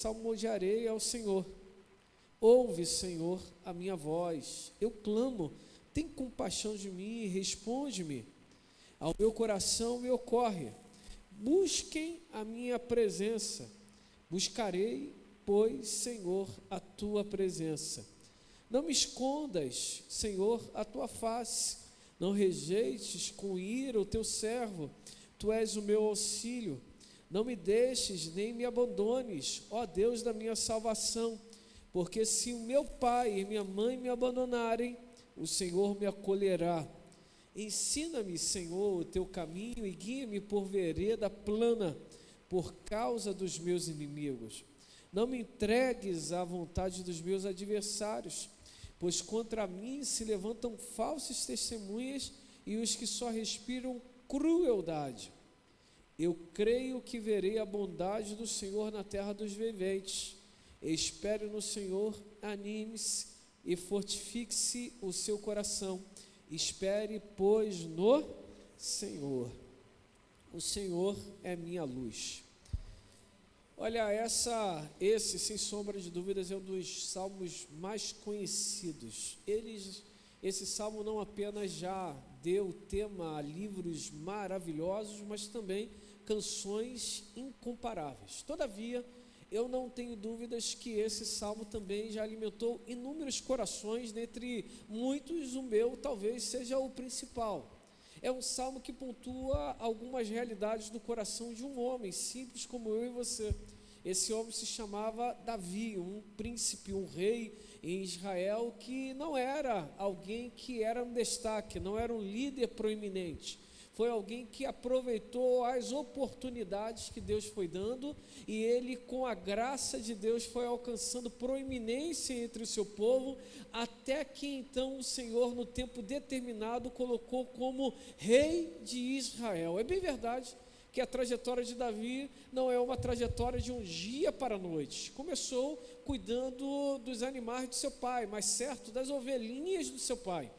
salmodiarei ao Senhor. Ouve, Senhor, a minha voz. Eu clamo, tem compaixão de mim e responde-me. Ao meu coração me ocorre. Busquem a minha presença. Buscarei, pois, Senhor, a tua presença. Não me escondas, Senhor, a tua face. Não rejeites com ira o teu servo. Tu és o meu auxílio. Não me deixes nem me abandones, ó Deus da minha salvação. Porque se o meu pai e minha mãe me abandonarem, o Senhor me acolherá. Ensina-me, Senhor, o teu caminho e guia-me por vereda plana, por causa dos meus inimigos. Não me entregues à vontade dos meus adversários, pois contra mim se levantam falsas testemunhas e os que só respiram crueldade. Eu creio que verei a bondade do Senhor na terra dos viventes. Espere no Senhor, anime-se e fortifique-se o seu coração. Espere, pois, no Senhor. O Senhor é minha luz. Olha, esse, sem sombra de dúvidas, é um dos salmos mais conhecidos. Esse salmo não apenas já deu tema a livros maravilhosos, mas também canções incomparáveis. Todavia, eu não tenho dúvidas que esse salmo também já alimentou inúmeros corações, dentre muitos, o meu talvez seja o principal. É um salmo que pontua algumas realidades do coração de um homem simples como eu e você. Esse homem se chamava Davi, um príncipe, um rei em Israel, que não era alguém que era um destaque, não era um líder proeminente. Foi alguém que aproveitou as oportunidades que Deus foi dando, e ele, com a graça de Deus, foi alcançando proeminência entre o seu povo, até que então o Senhor, no tempo determinado, colocou como rei de Israel. É bem verdade que a trajetória de Davi não é uma trajetória de um dia para a noite. Começou cuidando dos animais de seu pai, mais certo, das ovelhinhas do seu pai.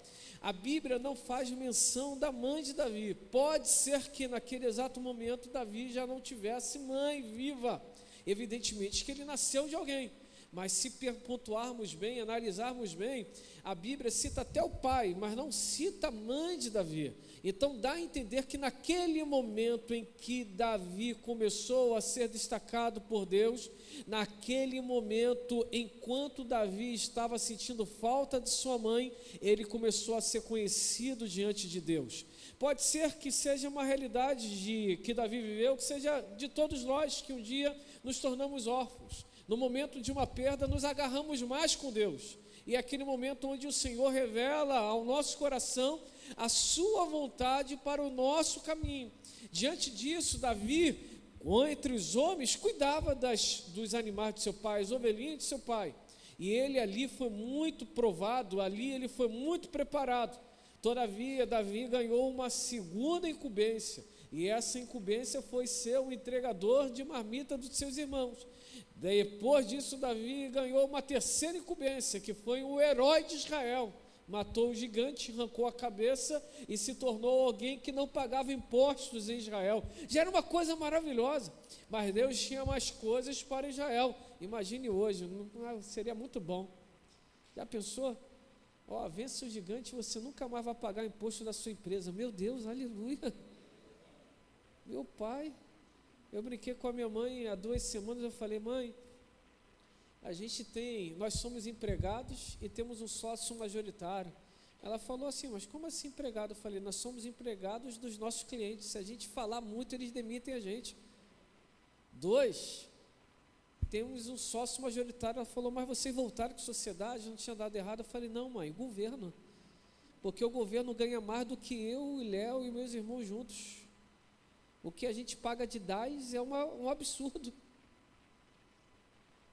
A Bíblia não faz menção da mãe de Davi. Pode ser que naquele exato momento Davi já não tivesse mãe viva. Evidentemente que ele nasceu de alguém. Mas se pontuarmos bem, analisarmos bem, a Bíblia cita até o pai, mas não cita a mãe de Davi. Então dá a entender que naquele momento em que Davi começou a ser destacado por Deus, naquele momento, enquanto Davi estava sentindo falta de sua mãe, ele começou a ser conhecido diante de Deus. Pode ser que seja uma realidade que Davi viveu, que seja de todos nós que um dia nos tornamos órfãos. No momento de uma perda, nos agarramos mais com Deus. E é aquele momento onde o Senhor revela ao nosso coração a sua vontade para o nosso caminho. Diante disso, Davi, entre os homens, cuidava dos animais de seu pai, as ovelhinhas de seu pai. E ele ali foi muito provado, ali ele foi muito preparado. Todavia, Davi ganhou uma segunda incumbência. E essa incumbência foi ser o entregador de marmita dos seus irmãos. Depois disso, Davi ganhou uma terceira incumbência, que foi o herói de Israel. Matou o gigante, arrancou a cabeça e se tornou alguém que não pagava impostos em Israel. Já era uma coisa maravilhosa, mas Deus tinha mais coisas para Israel. Imagine hoje, seria muito bom. Já pensou? Vence o gigante, você nunca mais vai pagar imposto da sua empresa. Meu Deus, aleluia. Meu pai, eu brinquei com a minha mãe há 2 semanas, eu falei: mãe, nós somos empregados e temos um sócio majoritário. Ela falou assim: mas como assim empregado? Eu falei: nós somos empregados dos nossos clientes, se a gente falar muito, eles demitem a gente. 2, temos um sócio majoritário. Ela falou: mas vocês voltaram com sociedade, não tinha dado errado? Eu falei: não, mãe, governo, porque o governo ganha mais do que eu, e Léo e meus irmãos juntos. O que a gente paga de DAS é um absurdo.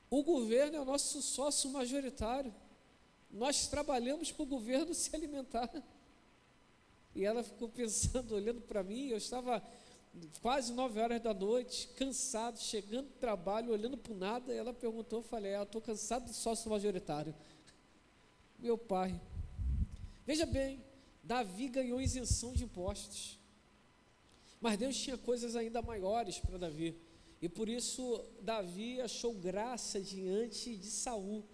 O governo é o nosso sócio majoritário. Nós trabalhamos para o governo se alimentar. E ela ficou pensando, olhando para mim. Eu estava quase 9 horas da noite, cansado, chegando do trabalho, olhando para o nada. E ela perguntou, eu falei: eu estou cansado do sócio majoritário. Meu pai. Veja bem, Davi ganhou isenção de impostos. Mas Deus tinha coisas ainda maiores para Davi. E por isso Davi achou graça diante de Saul.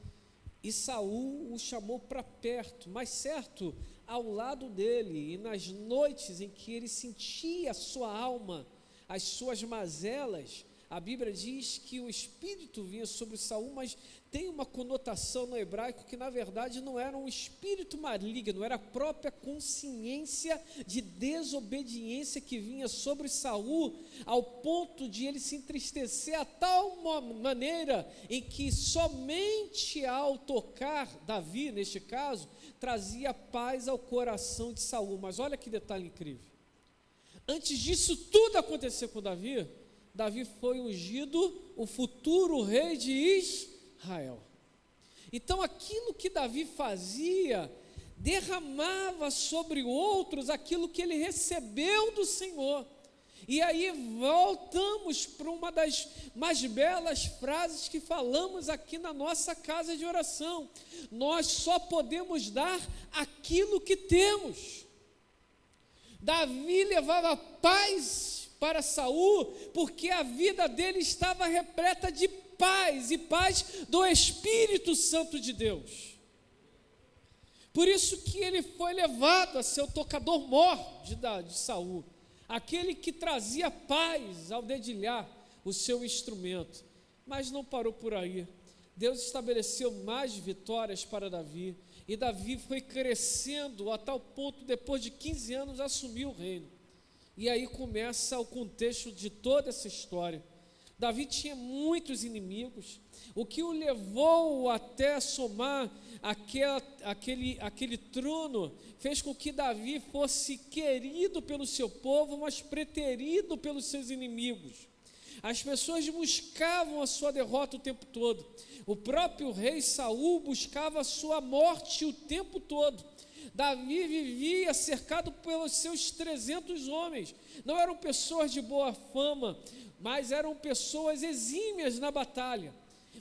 E Saul o chamou para perto, mais certo, ao lado dele. E nas noites em que ele sentia a sua alma, as suas mazelas, a Bíblia diz que o Espírito vinha sobre Saul, mas tem uma conotação no hebraico que na verdade não era um espírito maligno, era a própria consciência de desobediência que vinha sobre Saul, ao ponto de ele se entristecer a tal maneira em que somente ao tocar Davi, neste caso, trazia paz ao coração de Saul. Mas olha que detalhe incrível, antes disso tudo acontecer com Davi, Davi foi ungido o futuro rei de Israel. Então aquilo que Davi fazia, derramava sobre outros aquilo que ele recebeu do Senhor. E aí voltamos para uma das mais belas frases que falamos aqui na nossa casa de oração: nós só podemos dar aquilo que temos. Davi levava paz para Saul, porque a vida dele estava repleta de paz, e paz do Espírito Santo de Deus. Por isso que ele foi levado a ser o tocador-mor de Saul, aquele que trazia paz ao dedilhar o seu instrumento. Mas não parou por aí. Deus estabeleceu mais vitórias para Davi, e Davi foi crescendo a tal ponto, depois de 15 anos, assumiu o reino. E aí começa o contexto de toda essa história. Davi tinha muitos inimigos, o que o levou até somar aquele trono, fez com que Davi fosse querido pelo seu povo, mas preterido pelos seus inimigos. As pessoas buscavam a sua derrota o tempo todo. O próprio rei Saul buscava a sua morte o tempo todo. Davi vivia cercado pelos seus 300 homens. Não eram pessoas de boa fama, mas eram pessoas exímias na batalha.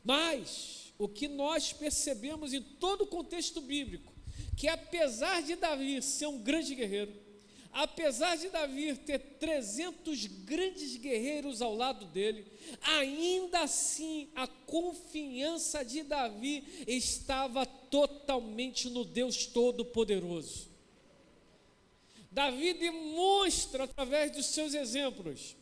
Mas o que nós percebemos em todo o contexto bíblico, que apesar de Davi ser um grande guerreiro, apesar de Davi ter 300 grandes guerreiros ao lado dele, ainda assim a confiança de Davi estava totalmente no Deus Todo-Poderoso. Davi demonstra através dos seus exemplos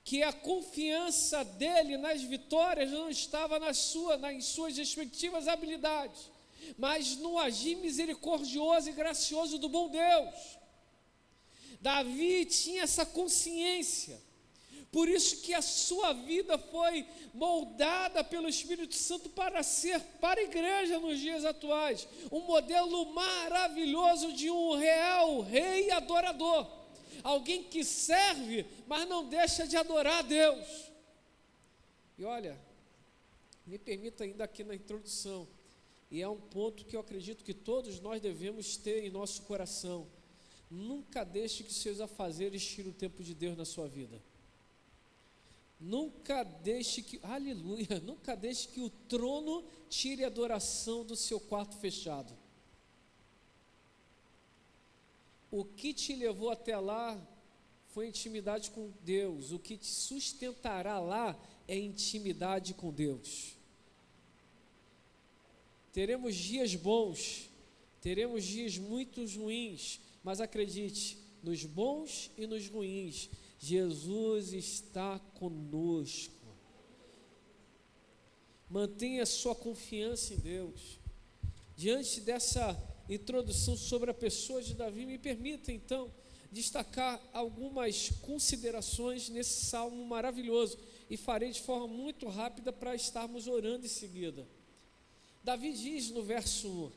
que a confiança dele nas vitórias não estava nas suas respectivas habilidades, mas no agir misericordioso e gracioso do bom Deus. Davi tinha essa consciência, por isso que a sua vida foi moldada pelo Espírito Santo para ser para a igreja nos dias atuais, um modelo maravilhoso de um real rei adorador, alguém que serve, mas não deixa de adorar a Deus. E olha, me permita ainda aqui na introdução, e é um ponto que eu acredito que todos nós devemos ter em nosso coração: nunca deixe que seus afazeres tirem o tempo de Deus na sua vida. Nunca deixe que, aleluia, nunca deixe que o trono tire a adoração do seu quarto fechado. O que te levou até lá foi intimidade com Deus. O que te sustentará lá é intimidade com Deus. Teremos dias bons, teremos dias muito ruins, mas acredite, nos bons e nos ruins, Jesus está conosco. Mantenha sua confiança em Deus. Diante dessa introdução sobre a pessoa de Davi, me permita então destacar algumas considerações nesse salmo maravilhoso, e farei de forma muito rápida para estarmos orando em seguida. Davi diz no verso 1: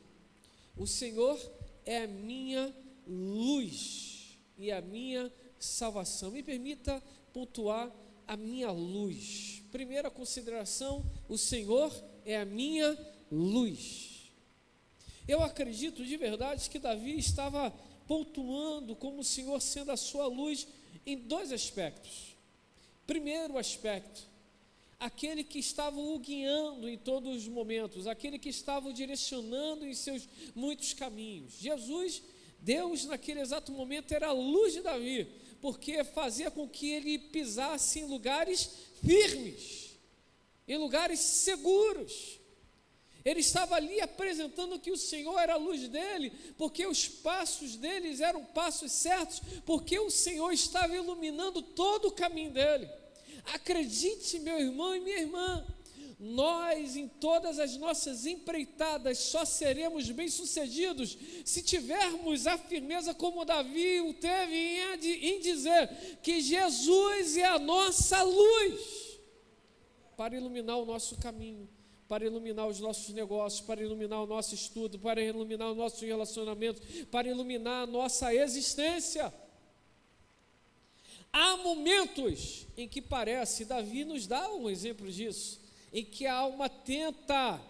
o Senhor é a minha luz e a minha salvação. Me permita pontuar a minha luz. Primeira consideração: o Senhor é a minha luz. Eu acredito de verdade que Davi estava pontuando como o Senhor sendo a sua luz em dois aspectos. Primeiro aspecto, aquele que estava o guiando em todos os momentos, aquele que estava o direcionando em seus muitos caminhos. Jesus, Deus naquele exato momento era a luz de Davi, porque fazia com que ele pisasse em lugares firmes, em lugares seguros. Ele estava ali apresentando que o Senhor era a luz dele, porque os passos deles eram passos certos, porque o Senhor estava iluminando todo o caminho dele. Acredite, meu irmão e minha irmã, nós em todas as nossas empreitadas só seremos bem-sucedidos se tivermos a firmeza como Davi o teve em dizer que Jesus é a nossa luz para iluminar o nosso caminho, para iluminar os nossos negócios, para iluminar o nosso estudo, para iluminar o nosso relacionamento, para iluminar a nossa existência. Há momentos em que parece, Davi nos dá um exemplo disso, em que a alma tenta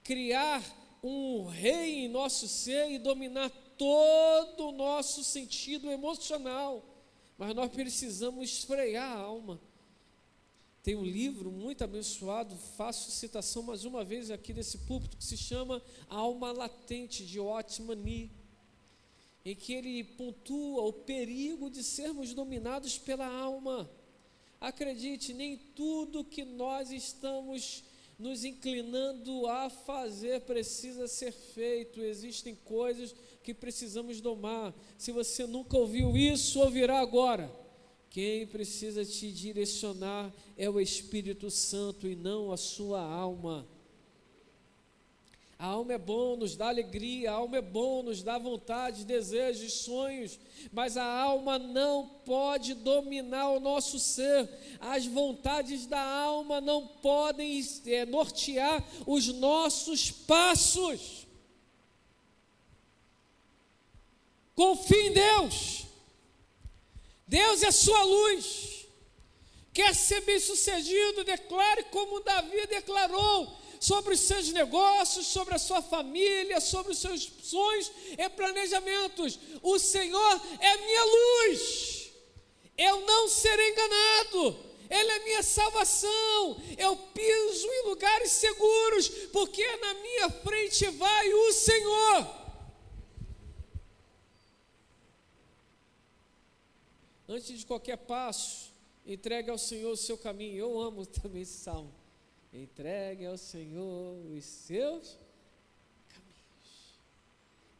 criar um rei em nosso ser e dominar todo o nosso sentido emocional, mas nós precisamos frear a alma. Tem um livro muito abençoado, faço citação mais uma vez aqui desse púlpito, que se chama A Alma Latente, de Othman Nee, em que ele pontua o perigo de sermos dominados pela alma. Acredite, nem tudo que nós estamos nos inclinando a fazer precisa ser feito, existem coisas que precisamos domar. Se você nunca ouviu isso, ouvirá agora. Quem precisa te direcionar é o Espírito Santo e não a sua alma. A alma é bom, nos dá alegria, a alma é bom, nos dá vontade, desejos, sonhos, mas a alma não pode dominar o nosso ser. As vontades da alma não podem nortear os nossos passos. Confie em Deus. Deus é sua luz. Quer ser bem-sucedido? Declare como Davi declarou sobre os seus negócios, sobre a sua família, sobre os seus sonhos e planejamentos. O Senhor é minha luz. Eu não serei enganado. Ele é minha salvação. Eu piso em lugares seguros, porque na minha frente vai o Senhor. Antes de qualquer passo, entregue ao Senhor o seu caminho. Eu amo também esse salmo. Entregue ao Senhor os seus caminhos,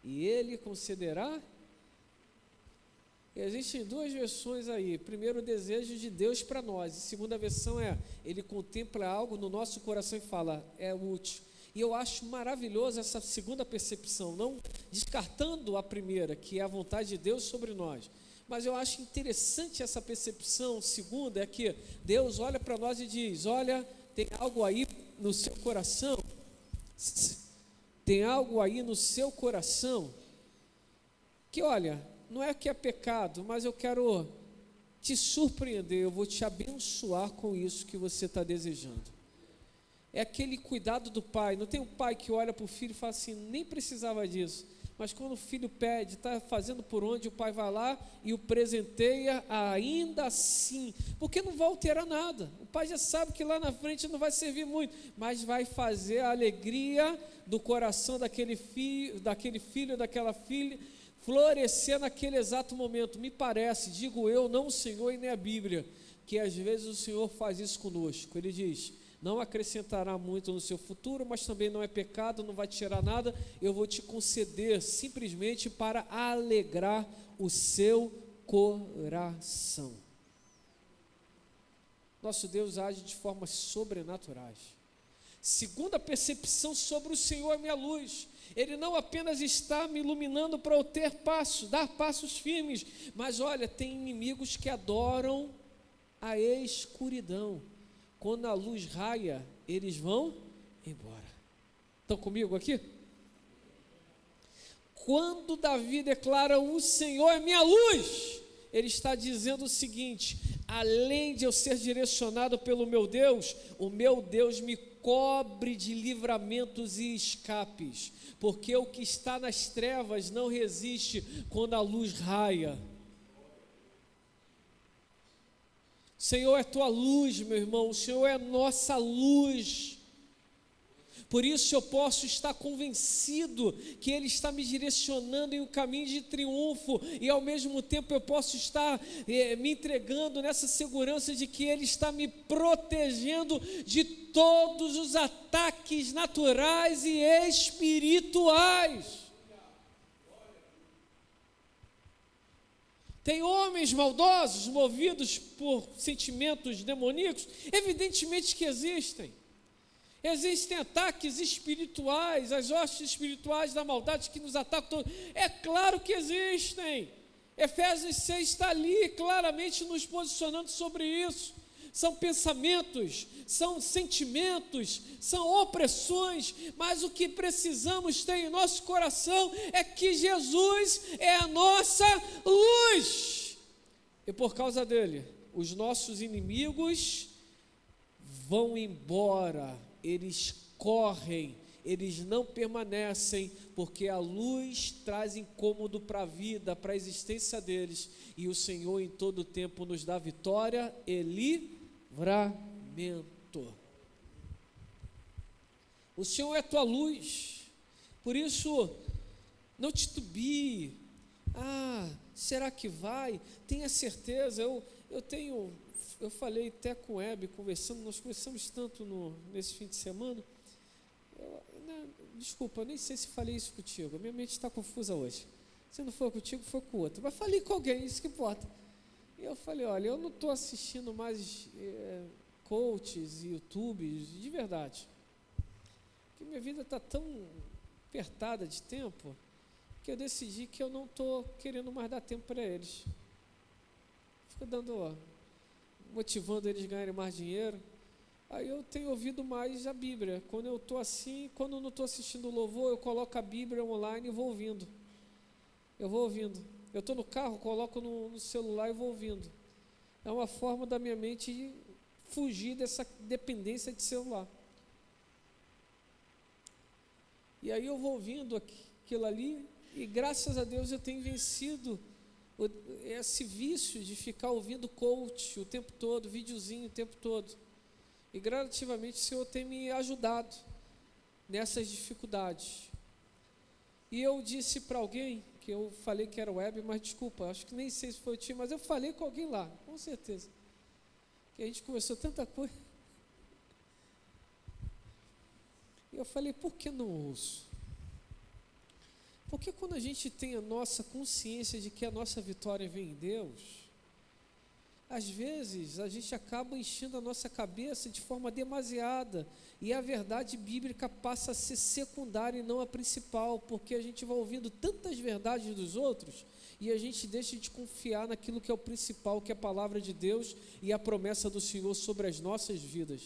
e Ele concederá. E existem duas versões aí. Primeiro, o desejo de Deus para nós. E segunda versão é, Ele contempla algo no nosso coração e fala, é útil. E eu acho maravilhoso essa segunda percepção, não descartando a primeira, que é a vontade de Deus sobre nós. Mas eu acho interessante essa percepção segunda, é que Deus olha para nós e diz, olha, tem algo aí no seu coração, que olha, não é que é pecado, mas eu quero te surpreender, eu vou te abençoar com isso que você está desejando. É aquele cuidado do pai. Não tem um pai que olha para o filho e fala assim, nem precisava disso. Mas quando o filho pede, está fazendo por onde, o pai vai lá e o presenteia ainda assim, porque não vai alterar nada. O pai já sabe que lá na frente não vai servir muito, mas vai fazer a alegria do coração daquele filho, daquela filha, florescer naquele exato momento. Me parece, digo eu, não o Senhor e nem a Bíblia, que às vezes o Senhor faz isso conosco. Ele diz, não acrescentará muito no seu futuro, mas também não é pecado, não vai tirar nada, eu vou te conceder simplesmente para alegrar o seu coração. Nosso Deus age de formas sobrenaturais. Segunda percepção sobre o Senhor é minha luz. Ele não apenas está me iluminando para eu ter passos, dar passos firmes, mas olha, tem inimigos que adoram a escuridão. Quando a luz raia, eles vão embora. Estão comigo aqui? Quando Davi declara, o Senhor é minha luz, ele está dizendo o seguinte, além de eu ser direcionado pelo meu Deus, o meu Deus me cobre de livramentos e escapes, porque o que está nas trevas não resiste quando a luz raia. O Senhor é tua luz, meu irmão, o Senhor é nossa luz. Por isso eu posso estar convencido que Ele está me direcionando em um caminho de triunfo, e ao mesmo tempo eu posso estar me entregando nessa segurança de que Ele está me protegendo de todos os ataques naturais e espirituais. Tem homens maldosos movidos por sentimentos demoníacos? Evidentemente que existem. Existem ataques espirituais, as hostes espirituais da maldade que nos atacam. É claro que existem. Efésios 6 está ali claramente nos posicionando sobre isso. São pensamentos, são sentimentos, são opressões, mas o que precisamos ter em nosso coração é que Jesus é a nossa luz. E por causa dele, os nossos inimigos vão embora, eles correm, eles não permanecem, porque a luz traz incômodo para a vida, para a existência deles, e o Senhor em todo o tempo nos dá vitória e livramento. O Senhor é tua luz, por isso não titubie. Será que vai? Tenha certeza. Eu falei até com o Hebe, conversando, nós conversamos tanto nesse fim de semana. Desculpa, eu nem sei se falei isso contigo, minha mente está confusa hoje. Se não for contigo, foi com o outro, mas falei com alguém, isso que importa. E eu falei, olha, eu não estou assistindo mais coaches e YouTubes, de verdade, porque minha vida está tão apertada de tempo, que eu decidi que eu não estou querendo mais dar tempo para eles. Fico motivando eles a ganharem mais dinheiro. Aí eu tenho ouvido mais a Bíblia. Quando eu estou assim, quando eu não estou assistindo louvor, eu coloco a Bíblia online e vou ouvindo. Eu estou no carro, coloco no celular e vou ouvindo. É uma forma da minha mente fugir dessa dependência de celular. E aí eu vou ouvindo aquilo ali, e graças a Deus eu tenho vencido esse vício de ficar ouvindo coach o tempo todo, videozinho o tempo todo. E gradativamente o Senhor tem me ajudado nessas dificuldades. E eu disse para alguém, que eu falei que era web, mas desculpa, acho que nem sei se foi o time, mas eu falei com alguém lá, com certeza. Que a gente conversou tanta coisa. E eu falei, por que não ouço? Porque quando a gente tem a nossa consciência de que a nossa vitória vem em Deus, às vezes a gente acaba enchendo a nossa cabeça de forma demasiada, e a verdade bíblica passa a ser secundária e não a principal, porque a gente vai ouvindo tantas verdades dos outros, e a gente deixa de confiar naquilo que é o principal, que é a palavra de Deus e a promessa do Senhor sobre as nossas vidas.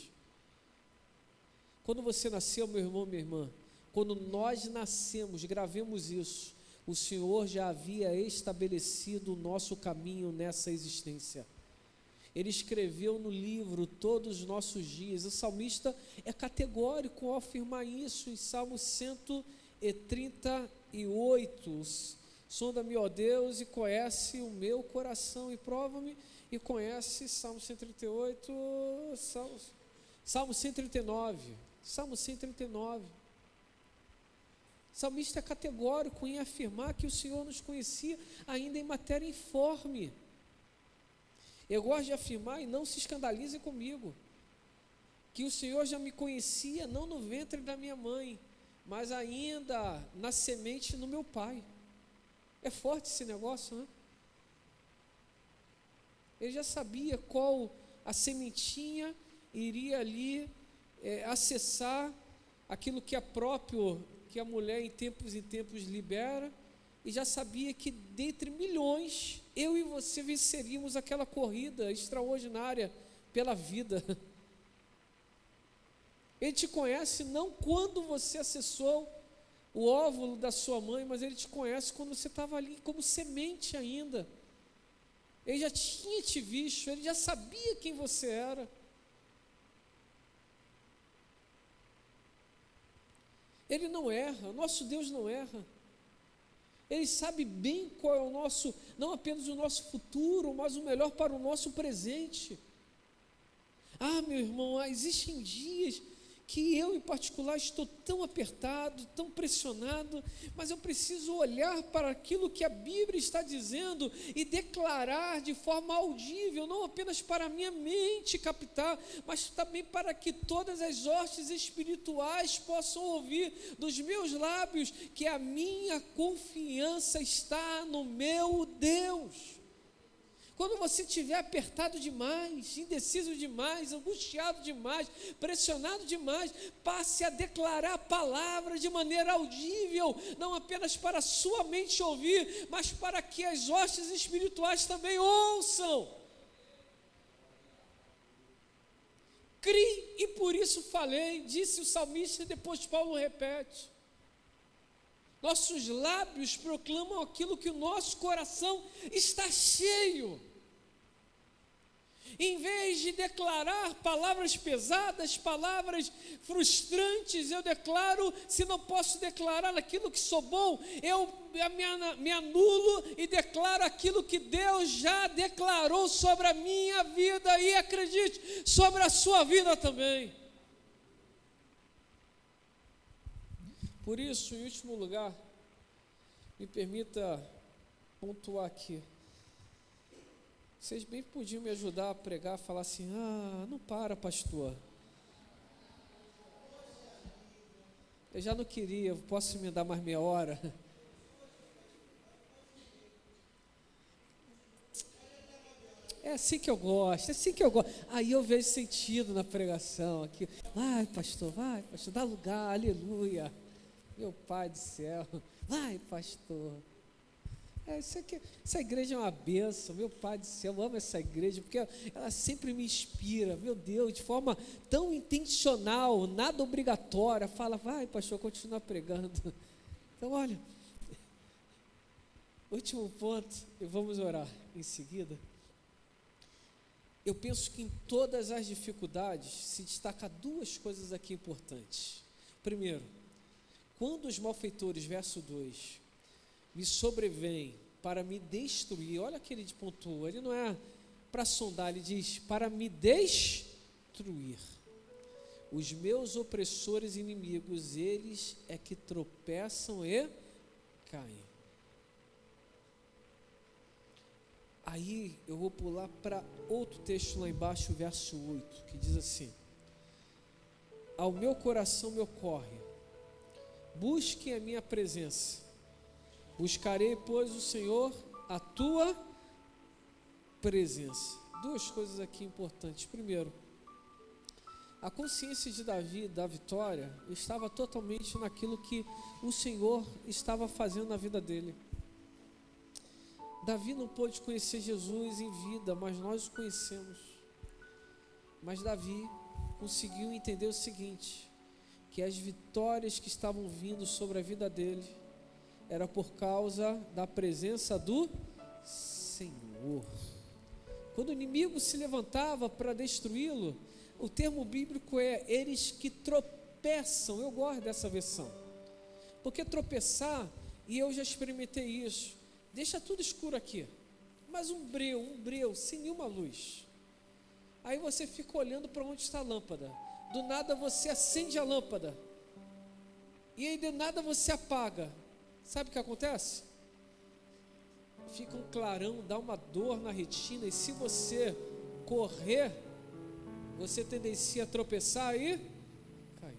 Quando você nasceu, meu irmão, minha irmã, quando nós nascemos, gravemos isso, o Senhor já havia estabelecido o nosso caminho nessa existência. Ele escreveu no livro todos os nossos dias. O salmista é categórico ao afirmar isso em Salmo 138. Sonda-me, ó Deus, e conhece o meu coração, e prova-me, e conhece. Salmo 138, Salmo 139. Salmo 139. O salmista é categórico em afirmar que o Senhor nos conhecia ainda em matéria informe. Eu gosto de afirmar, e não se escandalize comigo, que o Senhor já me conhecia não no ventre da minha mãe, mas ainda na semente no meu pai. É forte esse negócio, né? Ele já sabia qual a sementinha iria ali acessar aquilo que é próprio, que a mulher em tempos libera, e já sabia que dentre milhões, eu e você venceríamos aquela corrida extraordinária pela vida. Ele te conhece não quando você acessou o óvulo da sua mãe, mas Ele te conhece quando você estava ali como semente ainda. Ele já tinha te visto, Ele já sabia quem você era. Ele não erra, nosso Deus não erra. Ele sabe bem qual é o nosso, não apenas o nosso futuro, mas o melhor para o nosso presente. Meu irmão, existem dias que eu, em particular, estou tão apertado, tão pressionado, mas eu preciso olhar para aquilo que a Bíblia está dizendo e declarar de forma audível, não apenas para a minha mente captar, mas também para que todas as hostes espirituais possam ouvir dos meus lábios que a minha confiança está no meu Deus. Quando você estiver apertado demais, indeciso demais, angustiado demais, pressionado demais, passe a declarar a palavra de maneira audível, não apenas para a sua mente ouvir, mas para que as hostes espirituais também ouçam. Crie e por isso falei, disse o salmista, e depois Paulo repete. Nossos lábios proclamam aquilo que o nosso coração está cheio. Em vez de declarar palavras pesadas, palavras frustrantes, eu declaro, se não posso declarar aquilo que sou bom, eu me anulo e declaro aquilo que Deus já declarou sobre a minha vida e acredite, sobre a sua vida também. Por isso, em último lugar, me permita pontuar aqui. Vocês bem podiam me ajudar a pregar, falar assim, não para, pastor. Eu já não queria, posso me dar mais meia hora? É assim que eu gosto, Aí eu vejo sentido na pregação aqui. Vai, pastor, dá lugar, aleluia. Meu Pai do céu, vai, pastor. Essa igreja é uma bênção, meu Pai do céu, eu amo essa igreja, porque ela sempre me inspira, meu Deus, de forma tão intencional, nada obrigatória, fala, vai pastor, continua pregando. Então olha, último ponto, e vamos orar em seguida. Eu penso que em todas as dificuldades se destaca duas coisas aqui importantes. Primeiro, quando os malfeitores, verso 2, me sobrevém para me destruir, olha que ele pontuou, ele não é para sondar, ele diz, para me destruir. Os meus opressores e inimigos, eles é que tropeçam e caem. Aí eu vou pular para outro texto lá embaixo, verso 8, que diz assim, ao meu coração me ocorre, busquem a minha presença, buscarei, pois, o Senhor, a tua presença. Duas coisas aqui importantes. Primeiro, a consciência de Davi, da vitória, estava totalmente naquilo que o Senhor estava fazendo na vida dele. Davi não pôde conhecer Jesus em vida, mas nós o conhecemos. Mas Davi conseguiu entender o seguinte, que as vitórias que estavam vindo sobre a vida dele, era por causa da presença do Senhor. Quando o inimigo se levantava para destruí-lo, o termo bíblico é eles que tropeçam. Eu gosto dessa versão, porque tropeçar, e eu já experimentei isso, deixa tudo escuro aqui, mas um breu, sem nenhuma luz. Aí você fica olhando para onde está a lâmpada, do nada você acende a lâmpada, e aí de nada você apaga. Sabe o que acontece? Fica um clarão, dá uma dor na retina, e se você correr, você tendencia a tropeçar e cair.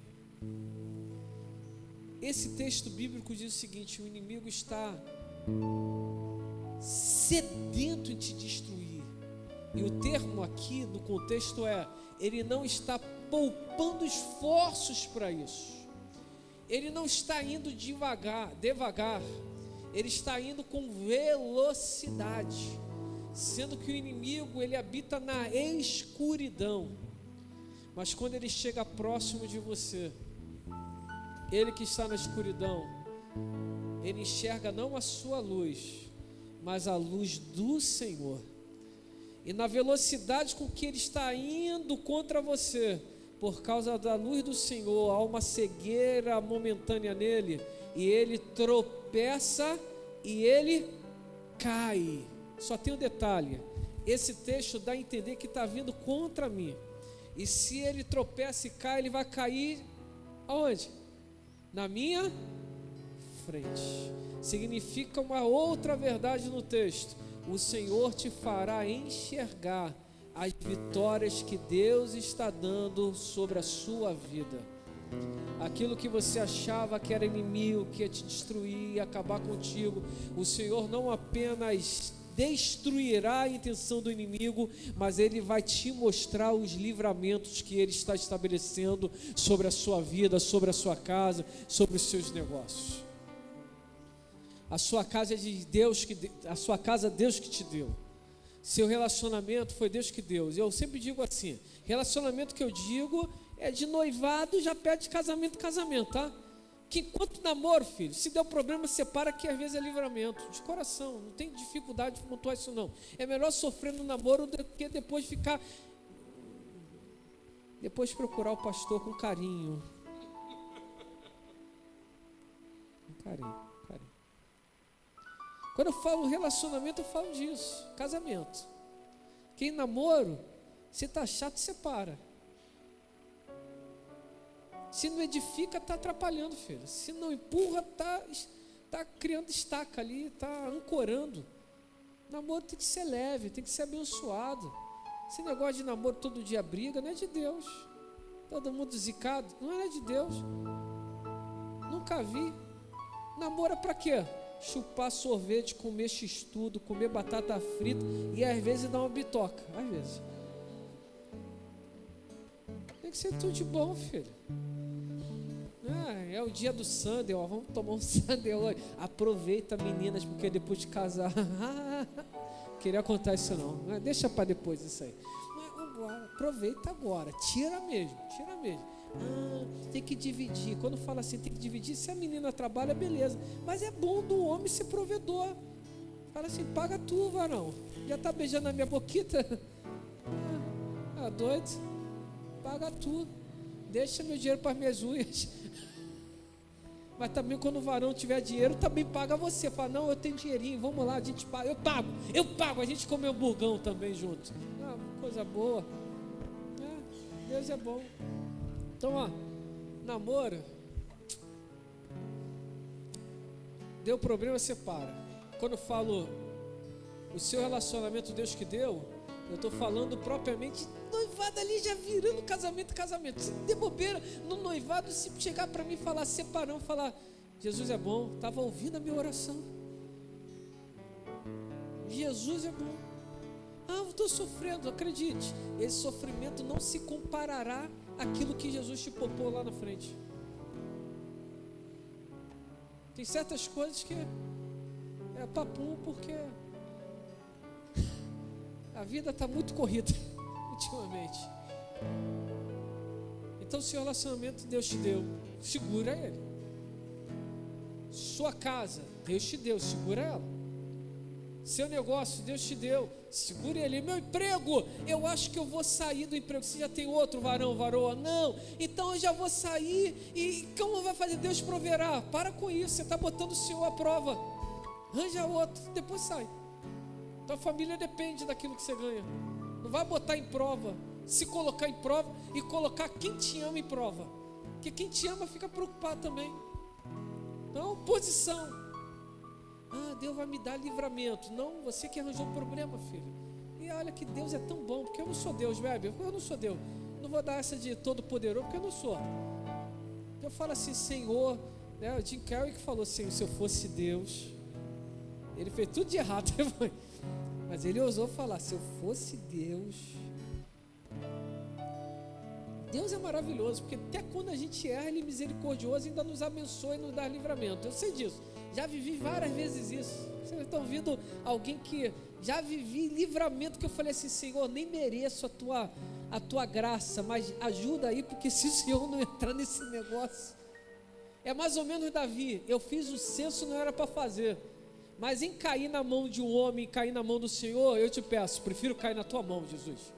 Esse texto bíblico diz o seguinte, o inimigo está sedento em te destruir, e o termo aqui no contexto é, ele não está poupando esforços para isso. Ele não está indo devagar, ele está indo com velocidade, sendo que o inimigo, ele habita na escuridão, mas quando ele chega próximo de você, ele que está na escuridão, ele enxerga não a sua luz, mas a luz do Senhor, e na velocidade com que ele está indo contra você, por causa da luz do Senhor, há uma cegueira momentânea nele, e ele tropeça e ele cai. Só tem um detalhe, esse texto dá a entender que está vindo contra mim, E se ele tropeça e cai, ele vai cair aonde? Na minha frente. Significa uma outra verdade no texto: o Senhor te fará enxergar as vitórias que Deus está dando sobre a sua vida. Aquilo que você achava que era inimigo, que ia te destruir, ia acabar contigo, o Senhor não apenas destruirá a intenção do inimigo, mas Ele vai te mostrar os livramentos que Ele está estabelecendo sobre a sua vida, sobre a sua casa, sobre os seus negócios. A sua casa é de Deus, a sua casa Deus que te deu. Seu relacionamento foi Deus que deu. Eu sempre digo assim: relacionamento que eu digo é de noivado, já pede casamento, tá? Que enquanto namoro, filho, se der um problema, separa, que às vezes é livramento, de coração, não tem dificuldade de pontuar isso não. É melhor sofrer no namoro do que depois procurar o pastor com carinho. Com carinho. Quando eu falo relacionamento, eu falo disso, casamento. Quem namoro, se está chato, separa. Se não edifica, está atrapalhando, filho. Se não empurra, está criando estaca ali, está ancorando. Namoro tem que ser leve, tem que ser abençoado. Esse negócio de namoro todo dia briga não é de Deus. Todo mundo zicado, não é de Deus. Nunca vi. Namoro é para quê? Chupar sorvete, comer x-tudo, comer batata frita e às vezes dar uma bitoca. Às vezes. Tem que ser tudo de bom, filho. É o dia do sundae, ó, vamos tomar um sundae hoje. Aproveita, meninas, porque depois de casar. Queria contar isso não. Deixa para depois isso aí. Agora, aproveita agora, tira mesmo. Tem que dividir. Quando fala assim, tem que dividir. Se a menina trabalha, beleza. Mas é bom do homem ser provedor. Fala assim, paga tu, varão. Já tá beijando a minha boquita? Doido? Paga tu. Deixa meu dinheiro para as minhas unhas. Mas também quando o varão tiver dinheiro, também paga você. Fala, não, eu tenho dinheirinho, vamos lá, a gente paga. Eu pago, a gente come hamburgão também junto. Coisa boa. Deus é bom. Então, namoro. Deu problema, separa. Quando eu falo o seu relacionamento Deus que deu, eu estou falando propriamente noivado ali, já virando casamento. Se der bobeira no noivado, se chegar para mim e falar, separamos, falar, Jesus é bom, estava ouvindo a minha oração. Jesus é bom. Eu estou sofrendo, acredite, esse sofrimento não se comparará àquilo que Jesus te poupou lá na frente. Tem certas coisas que é papum, porque a vida está muito corrida ultimamente. Então, se o relacionamento Deus te deu, segura ele. Sua casa, Deus te deu, segura ela. Seu negócio, Deus te deu, segure ele. Meu emprego, eu acho que eu vou sair do emprego. Você já tem outro varão, varoa? Não, então eu já vou sair. E como vai fazer? Deus proverá. Para com isso, você está botando o Senhor à prova. Arranja outro, depois sai. Tua família depende daquilo que você ganha. Não vai botar em prova, se colocar em prova e colocar quem te ama em prova. Porque quem te ama fica preocupado também. Então, posição. Deus vai me dar livramento. Não, você que arranjou o problema, filho. E olha que Deus é tão bom, porque eu não sou Deus, bebe. Eu não sou Deus. Não vou dar essa de todo poderoso, porque eu não sou. Eu falo assim, Senhor, né? O Jim Carrey que falou assim, se eu fosse Deus, ele fez tudo de errado, mas ele ousou falar, se eu fosse Deus. Deus é maravilhoso, porque até quando a gente erra, Ele é misericordioso e ainda nos abençoa e nos dá livramento. Eu sei disso, já vivi várias vezes isso. Vocês estão ouvindo alguém que já vivi livramento, que eu falei assim, Senhor, nem mereço a tua graça, mas ajuda aí, porque se o Senhor não entrar nesse negócio, é mais ou menos Davi, eu fiz o censo, não era para fazer, mas em cair na mão de um homem, cair na mão do Senhor, eu te peço, prefiro cair na tua mão, Jesus.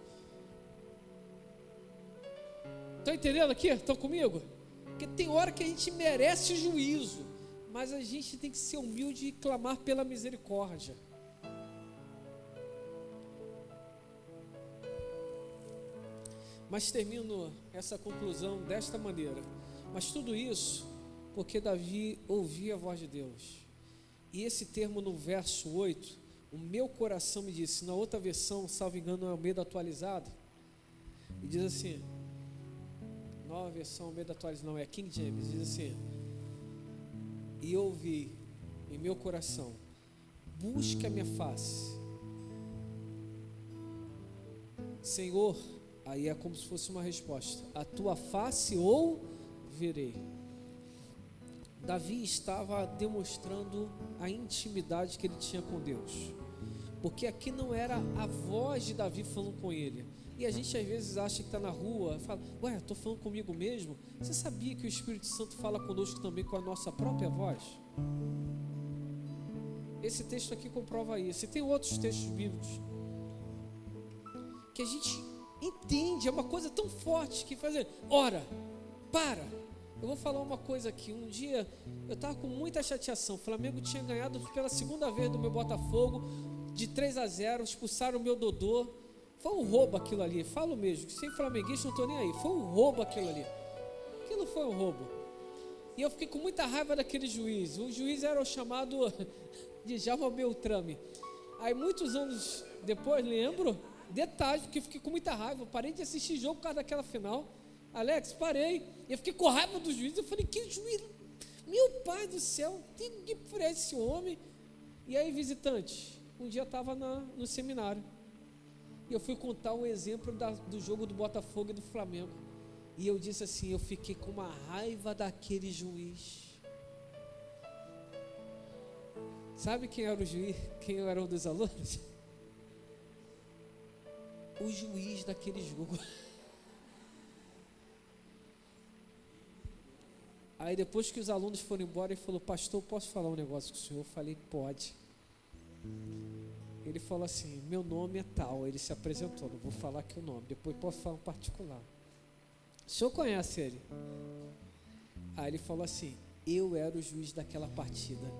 Estão entendendo aqui? Estão comigo? Porque tem hora que a gente merece juízo, mas a gente tem que ser humilde e clamar pela misericórdia. Mas termino essa conclusão desta maneira. Mas tudo isso porque Davi ouvia a voz de Deus. E esse termo no verso 8, o meu coração me disse, na outra versão, salvo engano, é o Almeida atualizado, e diz assim, nova versão, Almeida atualizado, não, é King James, diz assim, e ouvi em meu coração, busca a minha face, Senhor, aí é como se fosse uma resposta, a tua face ou verei. Davi estava demonstrando a intimidade que ele tinha com Deus, porque aqui não era a voz de Davi falando com ele. E a gente às vezes acha que está na rua, fala, ué, estou falando comigo mesmo? Você sabia que o Espírito Santo fala conosco também com a nossa própria voz? Esse texto aqui comprova isso. E tem outros textos bíblicos que a gente entende, é uma coisa tão forte que fazer, ora, para. Eu vou falar uma coisa aqui, um dia eu estava com muita chateação, o Flamengo tinha ganhado pela segunda vez do meu Botafogo, de 3-0, expulsaram o meu Dodô, foi um roubo aquilo ali, falo mesmo, sem flamenguista não estou nem aí, foi um roubo aquilo ali, aquilo foi um roubo, e eu fiquei com muita raiva daquele juiz, o juiz era o chamado de Djalma Beltrame, aí muitos anos depois, lembro, detalhe, porque eu fiquei com muita raiva, eu parei de assistir jogo por causa daquela final, Alex, parei, eu fiquei com raiva do juiz, eu falei, que juiz, meu pai do céu, tem que por esse homem. E aí, visitante, um dia eu estava no seminário, e eu fui contar um exemplo do jogo do Botafogo e do Flamengo, e eu disse assim, eu fiquei com uma raiva daquele juiz. Sabe quem era o juiz, quem era um dos alunos? O juiz daquele jogo. Aí depois que os alunos foram embora, ele falou, pastor, posso falar um negócio com o senhor? Eu falei, pode. Ele falou assim, meu nome é tal, ele se apresentou, não vou falar aqui o nome, depois posso falar um particular. O senhor conhece ele? Aí ele falou assim, eu era o juiz daquela partida.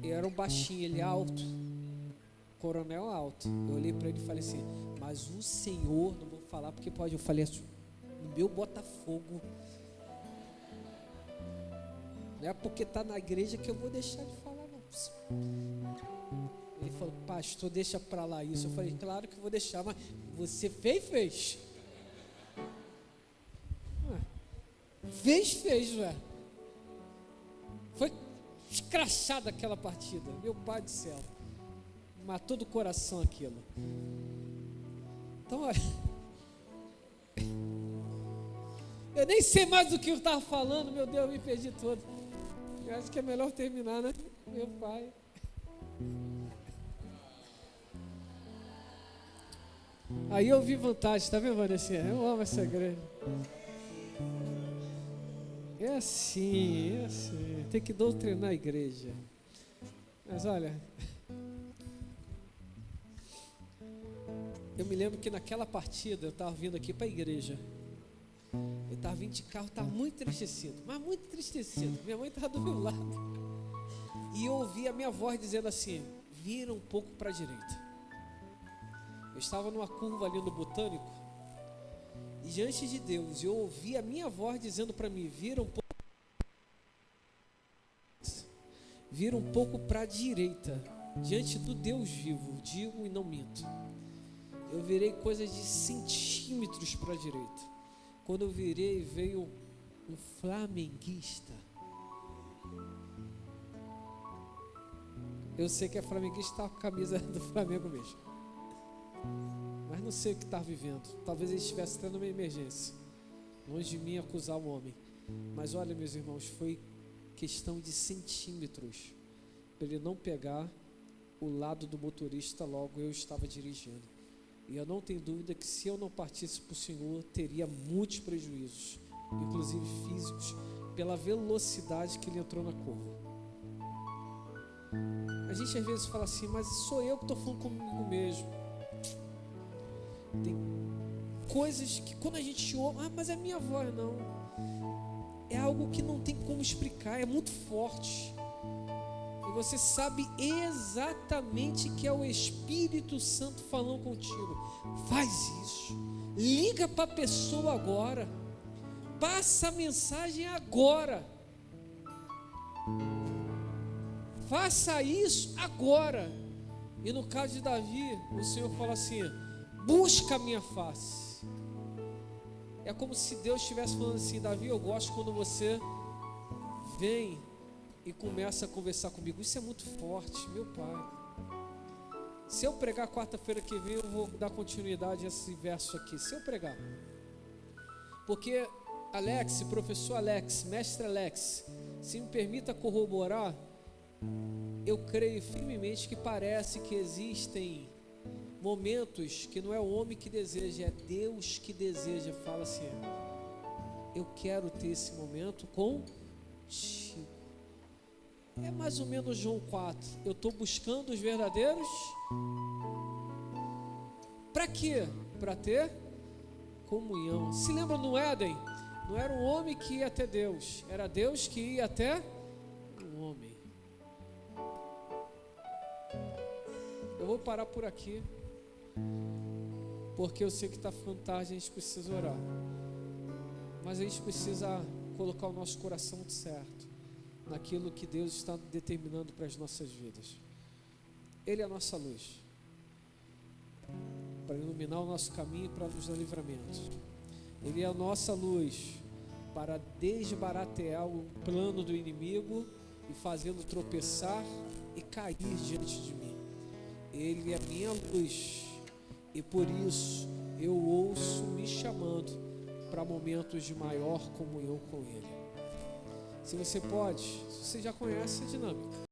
Eu era um baixinho, ele alto, coronel alto. Eu olhei para ele e falei assim, mas o senhor, não vou falar porque pode, eu falei assim, no meu Botafogo, não é porque está na igreja que eu vou deixar de falar, não. Ele falou, pastor, deixa para lá isso. Eu falei, claro que vou deixar, mas você fez. Fez, ué. Foi escrachada aquela partida, meu pai do céu. Matou do coração aquilo. Então, olha, eu nem sei mais do que eu estava falando, meu Deus, eu me perdi todo. Eu acho que é melhor terminar, né? Meu pai. Aí eu vi vantagem, tá vendo, Vanessa? Eu amo essa igreja. É assim. Tem que doutrinar a igreja. Mas olha, eu me lembro que naquela partida eu estava vindo aqui para a igreja. Eu estava vindo de carro, estava muito entristecido, mas muito entristecido. Minha mãe estava do meu lado. E eu ouvi a minha voz dizendo assim, vira um pouco para a direita. Eu estava numa curva ali no Botânico, e diante de Deus, eu ouvi a minha voz dizendo para mim, vira um pouco para a direita, diante do Deus vivo, digo e não minto. Eu virei coisa de centímetros para a direita. Quando eu virei, veio um flamenguista. Eu sei que é flamenguista, está com a camisa do Flamengo mesmo. Mas não sei o que está vivendo. Talvez ele estivesse tendo uma emergência. Longe de mim acusar o homem. Mas olha, meus irmãos, foi questão de centímetros para ele não pegar o lado do motorista, logo eu estava dirigindo. E eu não tenho dúvida que se eu não partisse para o Senhor, teria muitos prejuízos, inclusive físicos, pela velocidade que ele entrou na curva. A gente às vezes fala assim, mas sou eu que estou falando comigo mesmo. Tem coisas que quando a gente ouve, mas é minha voz, não. É algo que não tem como explicar, é muito forte. E você sabe exatamente que é o Espírito Santo falando contigo. Faz isso, Liga para a pessoa agora. Passa a mensagem agora. Faça isso agora. E no caso de Davi, o Senhor fala assim: busca a minha face. É como se Deus estivesse falando assim: Davi, eu gosto quando você vem e começa a conversar comigo. Isso é muito forte, meu Pai. Se eu pregar quarta-feira que vem, eu vou dar continuidade a esse verso aqui. Se eu pregar, porque Alex, professor Alex, mestre Alex, se me permita corroborar, eu creio firmemente que parece que existem momentos que não é o homem que deseja, é Deus que deseja. Fala assim: eu quero ter esse momento contigo. É mais ou menos João 4. Eu estou buscando os verdadeiros. Para quê? Para ter comunhão. Se lembra no Éden? Não era um homem que ia até Deus, era Deus que ia até o homem. Eu vou parar por aqui, porque eu sei que está ficando tarde, a gente precisa orar. Mas a gente precisa colocar o nosso coração certo naquilo que Deus está determinando para as nossas vidas. Ele é a nossa luz, para iluminar o nosso caminho e para nos dar livramento. Ele é a nossa luz para desbaratear o plano do inimigo e fazê-lo tropeçar e cair diante de mim. Ele é minha luz e por isso eu ouço me chamando para momentos de maior comunhão com Ele. Se você pode, você já conhece a dinâmica.